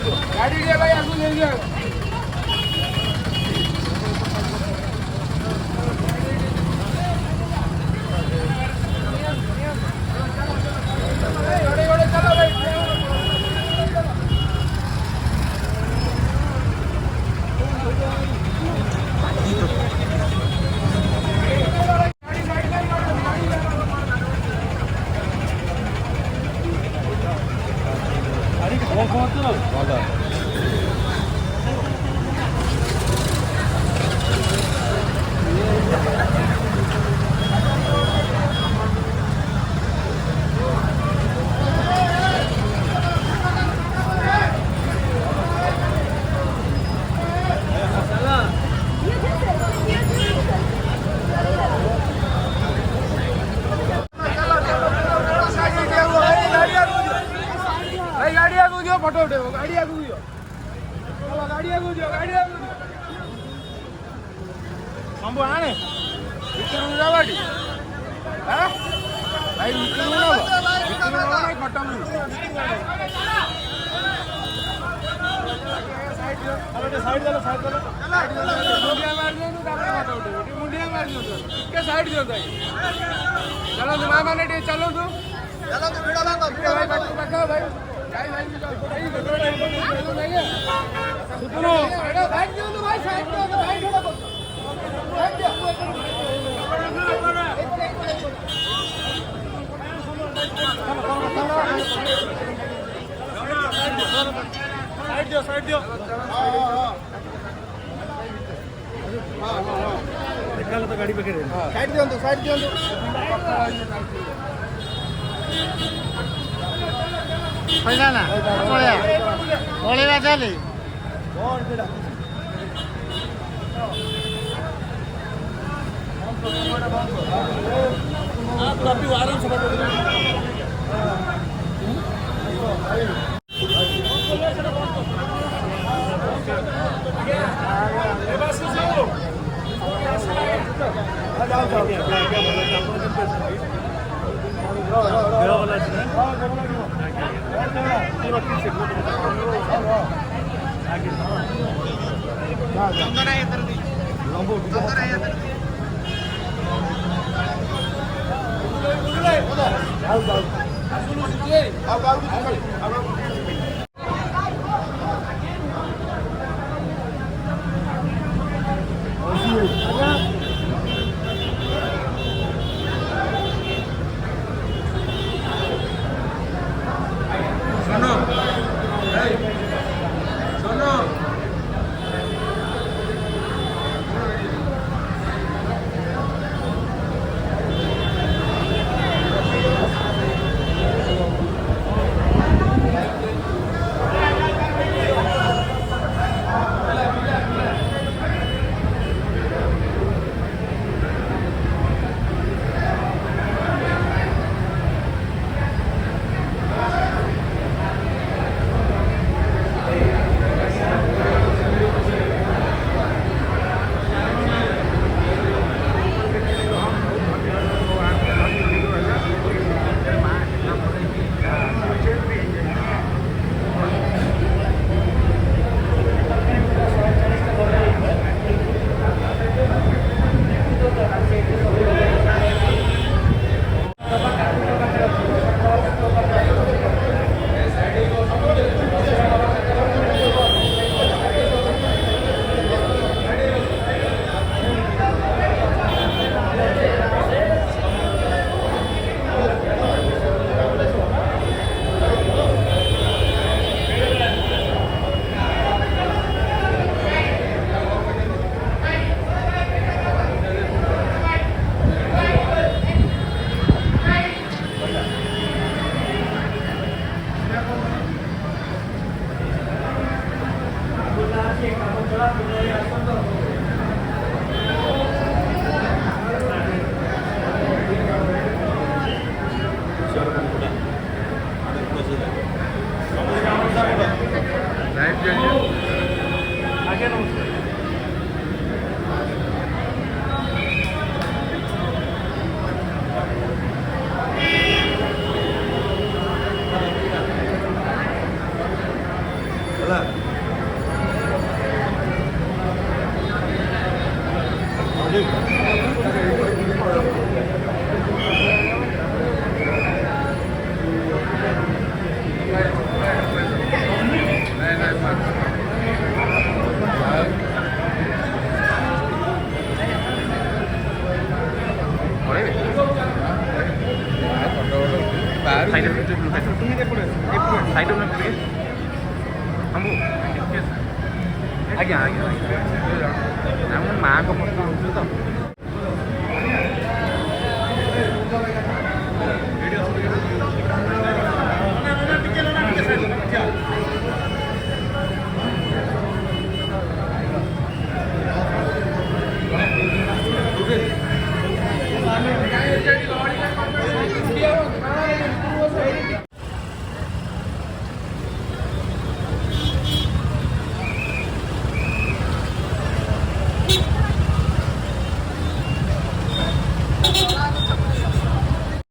गाड़ी ले भाई आगू ले जाओ फोटो उठेगा गाड़ी आगू दियो गाड़ी आगू दियो संभव आने विक्रम गाड़ी हां भाई विक्रम नहीं खटम साइड चलो मुंडिया मार दियो फोटो उठे मुंडिया मार दियो के साइड दियो चलो तो मामा ने चलो तो वीडियो भाई पक्का भाई सुनो भाई क्यों तो भाई साइड पे भाई थोड़ा साइड दियो निकालो तो गाड़ी पे के साइड दियो पैसा ना पड़ेगा चले आराम से ଆଜ୍ଞା ଆଜ୍ଞା ଆଜ୍ଞା ମୁଁ ମାଆଙ୍କ ପସନ୍ଦ ରହୁଥିଲି ତ